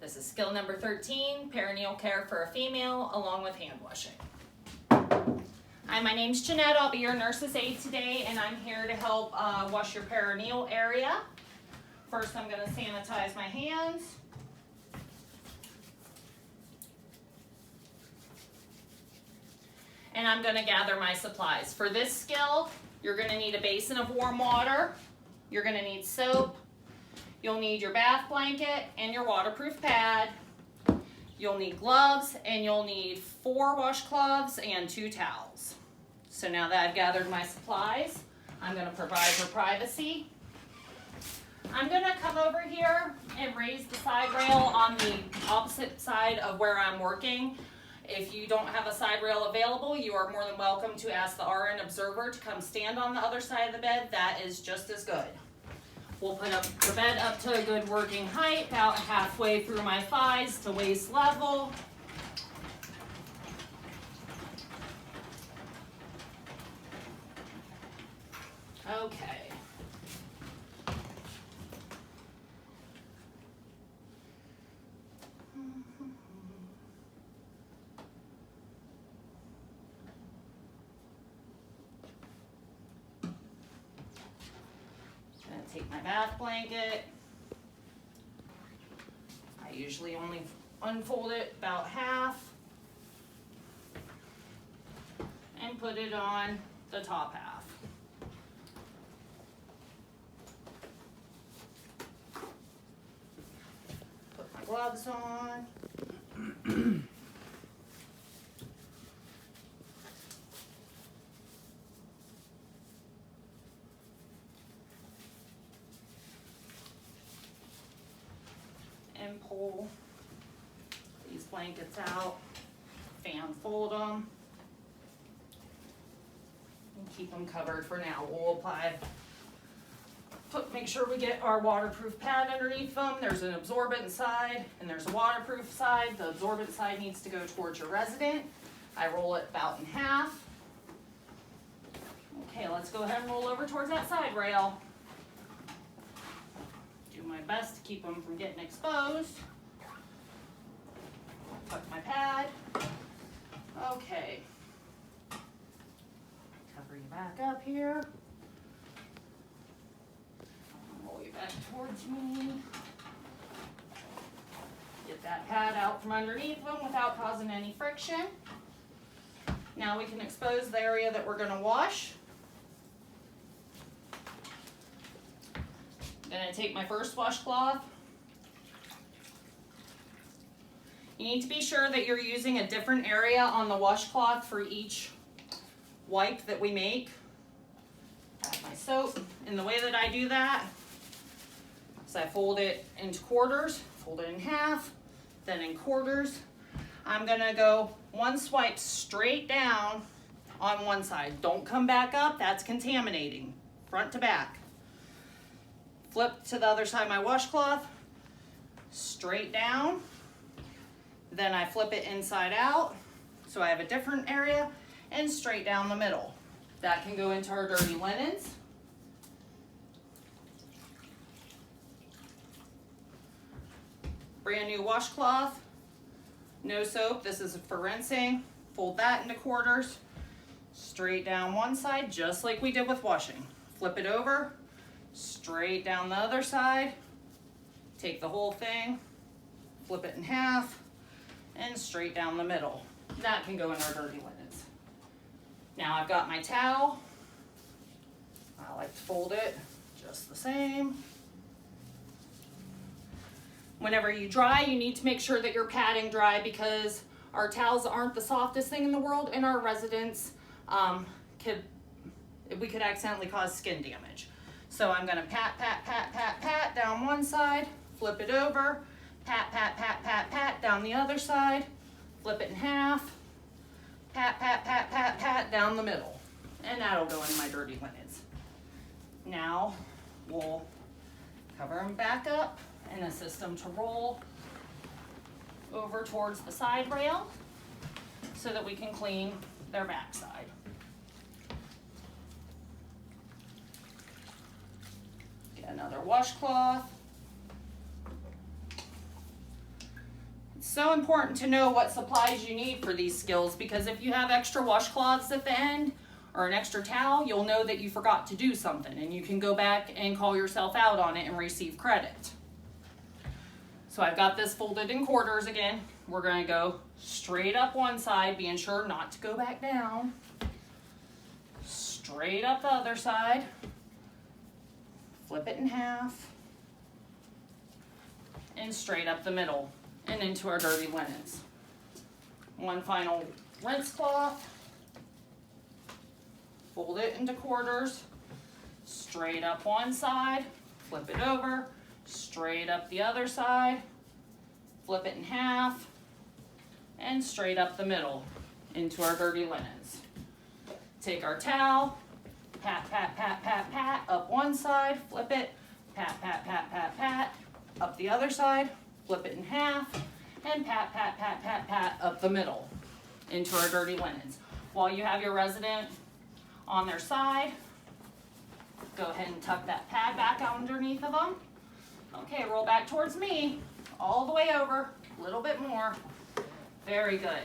This is skill number 13, perineal care for a female, along with hand washing. Hi, my name's Jeanette. I'll be your nurse's aide today, and I'm here to help wash your perineal area. First, I'm going to sanitize my hands. And I'm going to gather my supplies. For this skill, you're going to need a basin of warm water. You're going to need soap. You'll need your bath blanket and your waterproof pad. You'll need gloves, and you'll need 4 washcloths and 2 towels. So now that I've gathered my supplies, I'm going to provide for privacy. I'm going to come over here and raise the side rail on the opposite side of where I'm working. If you don't have a side rail available, you are more than welcome to ask the RN observer to come stand on the other side of the bed. That is just as good. We'll put up the bed up to a good working height, about halfway through my thighs to waist level. Okay. Take my bath blanket. I usually only unfold it about half and put it on the top half. Put my gloves on. And pull these blankets out, fan fold them, and keep them covered for now. We'll apply, make sure we get our waterproof pad underneath them. There's an absorbent side and there's a waterproof side. The absorbent side needs to go towards your resident. I roll it about in half. Okay, let's go ahead and roll over towards that side rail. My best to keep them from getting exposed. Tuck my pad. Okay. Cover you back up here. Roll you back towards me. Get that pad out from underneath them without causing any friction. Now we can expose the area that we're going to wash. I'm going to take my first washcloth. You need to be sure that you're using a different area on the washcloth for each wipe that we make. Add my soap. And the way that I do that is I fold it into quarters, fold it in half, then in quarters. I'm going to go one swipe straight down on one side. Don't come back up, that's contaminating. Front to back. Flip to the other side of my washcloth, straight down. Then I flip it inside out, so I have a different area, and straight down the middle. That can go into our dirty linens. Brand new washcloth, no soap. This is for rinsing. Fold that into quarters, straight down one side, just like we did with washing. Flip it over. Straight down the other side, take the whole thing, flip it in half, and straight down the middle. That can go in our dirty linens. Now I've got my towel. I like to fold it just the same. Whenever you dry, you need to make sure that you're patting dry because our towels aren't the softest thing in the world, and our residents we could accidentally cause skin damage. So I'm going to pat, pat, pat, pat, pat down one side, flip it over, pat, pat, pat, pat, pat down the other side, flip it in half, pat, pat, pat, pat, pat down the middle. And that'll go in my dirty linens. Now we'll cover them back up and assist them to roll over towards the side rail so that we can clean their backside. Get another washcloth. So important to know what supplies you need for these skills, because if you have extra washcloths at the end or an extra towel, you'll know that you forgot to do something and you can go back and call yourself out on it and receive credit. So I've got this folded in quarters again. We're gonna go straight up one side, being sure not to go back down. Straight up the other side. Flip it in half. And straight up the middle and into our dirty linens. One final rinse cloth. Fold it into quarters. Straight up one side. Flip it over. Straight up the other side. Flip it in half. And straight up the middle into our dirty linens. Take our towel. Pat, pat, pat, pat, pat. Up one side. Flip it. Pat, pat, pat, pat, pat. Up the other side, flip it in half, and pat, pat, pat, pat, pat up the middle into our dirty linens. While you have your resident on their side, go ahead and tuck that pad back out underneath of them. Okay, roll back towards me, all the way over, a little bit more. Very good.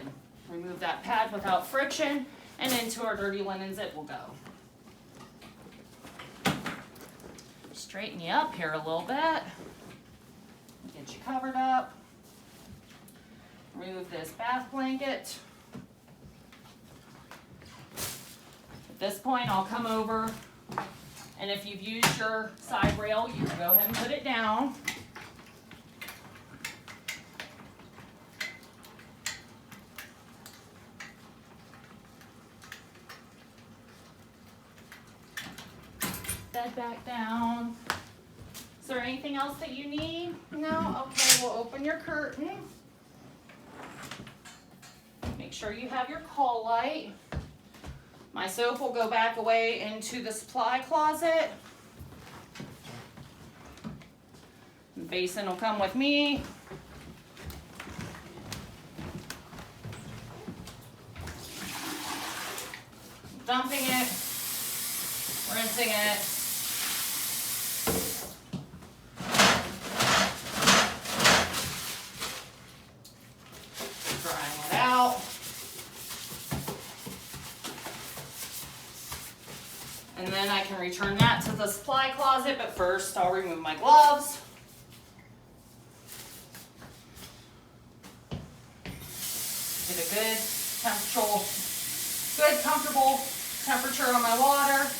Remove that pad without friction, and into our dirty linens it will go. Straighten you up here a little bit. Get you covered up. Remove this bath blanket. At this point, I'll come over, and if you've used your side rail, you can go ahead and put it down. Bed back down. Is there anything else that you need? No? Okay, we'll open your curtain. Make sure you have your call light. My soap will go back away into the supply closet. The basin will come with me. Dumping it, rinsing it. And then I can return that to the supply closet, but first I'll remove my gloves. Get a good comfortable temperature on my water.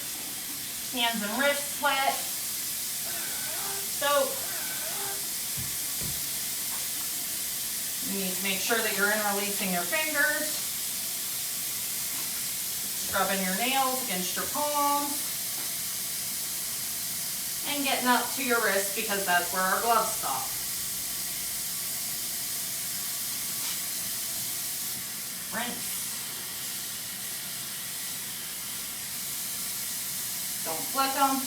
Hands and wrists wet. Soap. You need to make sure that you're interlacing your fingers. Scrubbing your nails against your palms. And getting up to your wrist because that's where our gloves stop. Rinse. Don't flick them.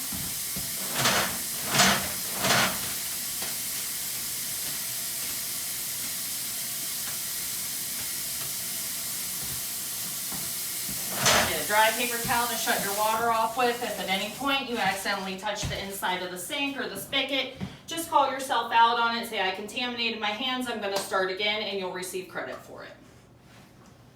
Dry paper towel to shut your water off with. If at any point you accidentally touch the inside of the sink or the spigot, just call yourself out on it. Say, I contaminated my hands, I'm going to start again, and you'll receive credit for it.